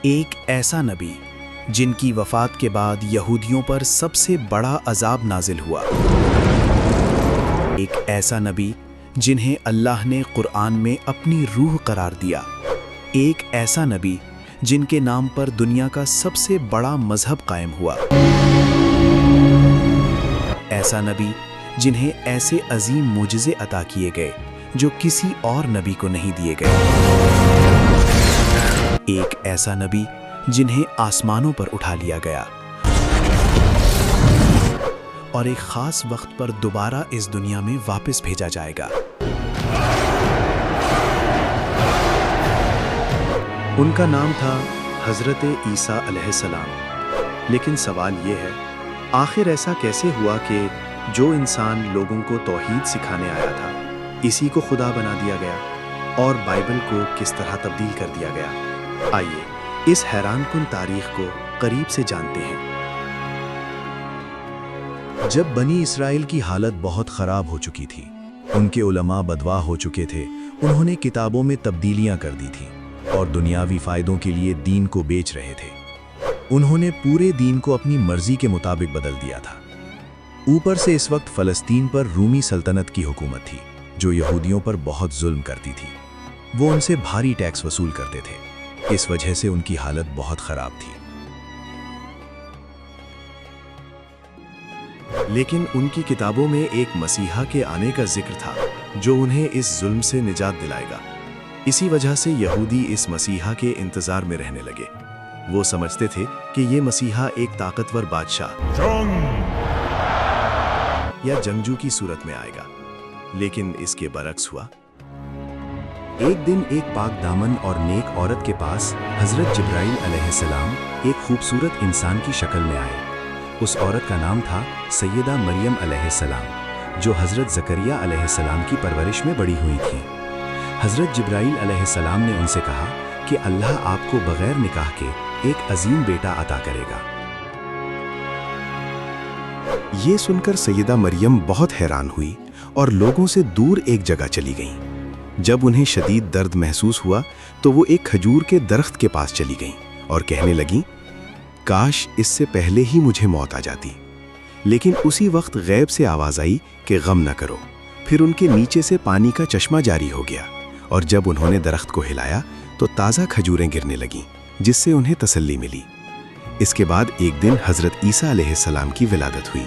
ایک ایسا نبی جن کی وفات کے بعد یہودیوں پر سب سے بڑا عذاب نازل ہوا۔ ایک ایسا نبی جنہیں اللہ نے قرآن میں اپنی روح قرار دیا۔ ایک ایسا نبی جن کے نام پر دنیا کا سب سے بڑا مذہب قائم ہوا۔ ایسا نبی جنہیں ایسے عظیم معجزے عطا کیے گئے جو کسی اور نبی کو نہیں دیے گئے۔ ایک ایسا نبی جنہیں آسمانوں پر اٹھا لیا گیا اور ایک خاص وقت پر دوبارہ اس دنیا میں واپس بھیجا جائے گا۔ ان کا نام تھا حضرت عیسیٰ علیہ السلام۔ لیکن سوال یہ ہے، آخر ایسا کیسے ہوا کہ جو انسان لوگوں کو توحید سکھانے آیا تھا، اسی کو خدا بنا دیا گیا، اور بائبل کو کس طرح تبدیل کر دیا گیا؟ آئیے اس حیران کن تاریخ کو قریب سے جانتے ہیں۔ جب بنی اسرائیل کی حالت بہت خراب ہو چکی تھی، ان کے علماء بدوا ہو چکے تھے، انہوں نے کتابوں میں تبدیلیاں کر دی تھیں اور دنیاوی فائدوں کے لیے دین کو بیچ رہے تھے۔ انہوں نے پورے دین کو اپنی مرضی کے مطابق بدل دیا تھا۔ اوپر سے اس وقت فلسطین پر رومی سلطنت کی حکومت تھی جو یہودیوں پر بہت ظلم کرتی تھی۔ وہ ان سے بھاری ٹیکس وصول کرتے تھے، اس وجہ سے ان کی حالت بہت خراب تھی۔ لیکن ان کی کتابوں میں ایک مسیحا کے آنے کا ذکر تھا جو انہیں اس ظلم سے نجات دلائے گا۔ اسی وجہ سے یہودی اس مسیحا کے انتظار میں رہنے لگے۔ وہ سمجھتے تھے کہ یہ مسیحا ایک طاقتور بادشاہ یا جنگجو کی صورت میں آئے گا، لیکن اس کے برعکس ہوا۔ ایک دن ایک پاک دامن اور نیک عورت کے پاس حضرت جبرائیل علیہ السلام ایک خوبصورت انسان کی شکل میں آئے۔ اس عورت کا نام تھا سیدہ مریم علیہ السلام، جو حضرت زکریا علیہ السلام کی پرورش میں بڑی ہوئی تھیں۔ حضرت جبرائیل علیہ السلام نے ان سے کہا کہ اللہ آپ کو بغیر نکاح کے ایک عظیم بیٹا عطا کرے گا۔ یہ سن کر سیدہ مریم بہت حیران ہوئی اور لوگوں سے دور ایک جگہ چلی گئیں۔ جب انہیں شدید درد محسوس ہوا تو وہ ایک کھجور کے درخت کے پاس چلی گئیں اور کہنے لگیں، کاش اس سے پہلے ہی مجھے موت آ جاتی۔ لیکن اسی وقت غیب سے آواز آئی کہ غم نہ کرو۔ پھر ان کے نیچے سے پانی کا چشمہ جاری ہو گیا، اور جب انہوں نے درخت کو ہلایا تو تازہ کھجوریں گرنے لگیں، جس سے انہیں تسلی ملی۔ اس کے بعد ایک دن حضرت عیسیٰ علیہ السلام کی ولادت ہوئی۔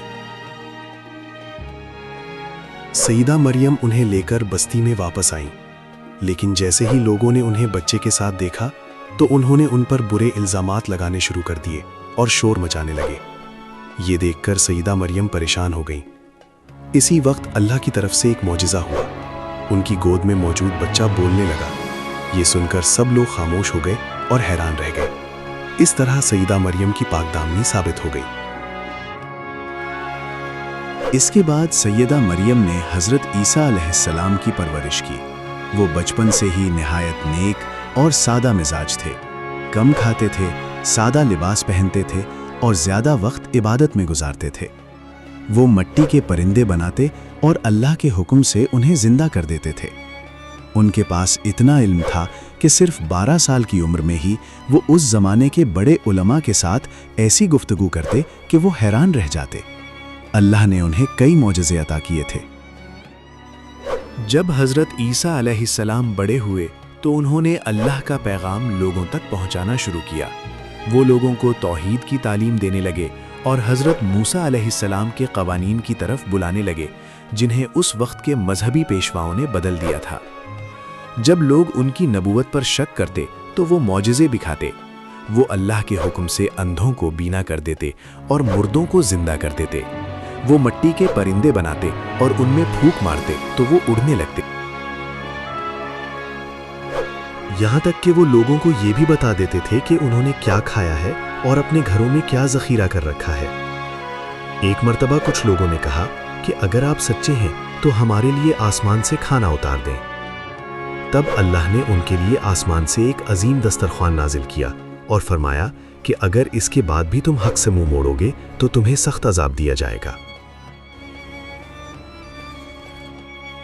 سیدہ مریم انہیں لے کر بستی میں واپس آئیں، لیکن جیسے ہی لوگوں نے انہیں بچے کے ساتھ دیکھا تو انہوں نے ان پر برے الزامات لگانے شروع کر دیے اور شور مچانے لگے۔ یہ دیکھ کر سیدہ مریم پریشان ہو گئیں۔ اسی وقت اللہ کی طرف سے ایک معجزہ ہوا۔ ان کی گود میں موجود بچہ بولنے لگا۔ یہ سن کر سب لوگ خاموش ہو گئے اور حیران رہ گئے۔ اس طرح سیدہ مریم کی پاک دامنی ثابت ہو گئی۔ اس کے بعد سیدہ مریم نے حضرت عیسیٰ علیہ السلام کی پرورش کی۔ وہ بچپن سے ہی نہایت نیک اور سادہ مزاج تھے، کم کھاتے تھے، سادہ لباس پہنتے تھے اور زیادہ وقت عبادت میں گزارتے تھے۔ وہ مٹی کے پرندے بناتے اور اللہ کے حکم سے انہیں زندہ کر دیتے تھے۔ ان کے پاس اتنا علم تھا کہ صرف 12 سال کی عمر میں ہی وہ اس زمانے کے بڑے علماء کے ساتھ ایسی گفتگو کرتے کہ وہ حیران رہ جاتے۔ اللہ نے انہیں کئی معجزے عطا کیے تھے۔ جب حضرت عیسیٰ علیہ السلام بڑے ہوئے تو انہوں نے اللہ کا پیغام لوگوں تک پہنچانا شروع کیا۔ وہ لوگوں کو توحید کی تعلیم دینے لگے اور حضرت موسیٰ علیہ السلام کے قوانین کی طرف بلانے لگے، جنہیں اس وقت کے مذہبی پیشواؤں نے بدل دیا تھا۔ جب لوگ ان کی نبوت پر شک کرتے تو وہ معجزے دکھاتے۔ وہ اللہ کے حکم سے اندھوں کو بینا کر دیتے اور مردوں کو زندہ کر دیتے۔ وہ مٹی کے پرندے بناتے اور ان میں پھونک مارتے تو وہ اڑنے لگتے۔ یہاں تک کہ وہ لوگوں کو یہ بھی بتا دیتے تھے کہ انہوں نے کیا کھایا ہے اور اپنے گھروں میں کیا ذخیرہ کر رکھا ہے۔ ایک مرتبہ کچھ لوگوں نے کہا کہ اگر آپ سچے ہیں تو ہمارے لیے آسمان سے کھانا اتار دیں۔ تب اللہ نے ان کے لیے آسمان سے ایک عظیم دسترخوان نازل کیا اور فرمایا کہ اگر اس کے بعد بھی تم حق سے منہ موڑو گے تو تمہیں سخت عذاب دیا جائے گا۔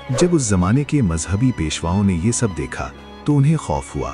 جب اس زمانے کے مذہبی پیشواؤں نے یہ سب دیکھا تو انہیں خوف ہوا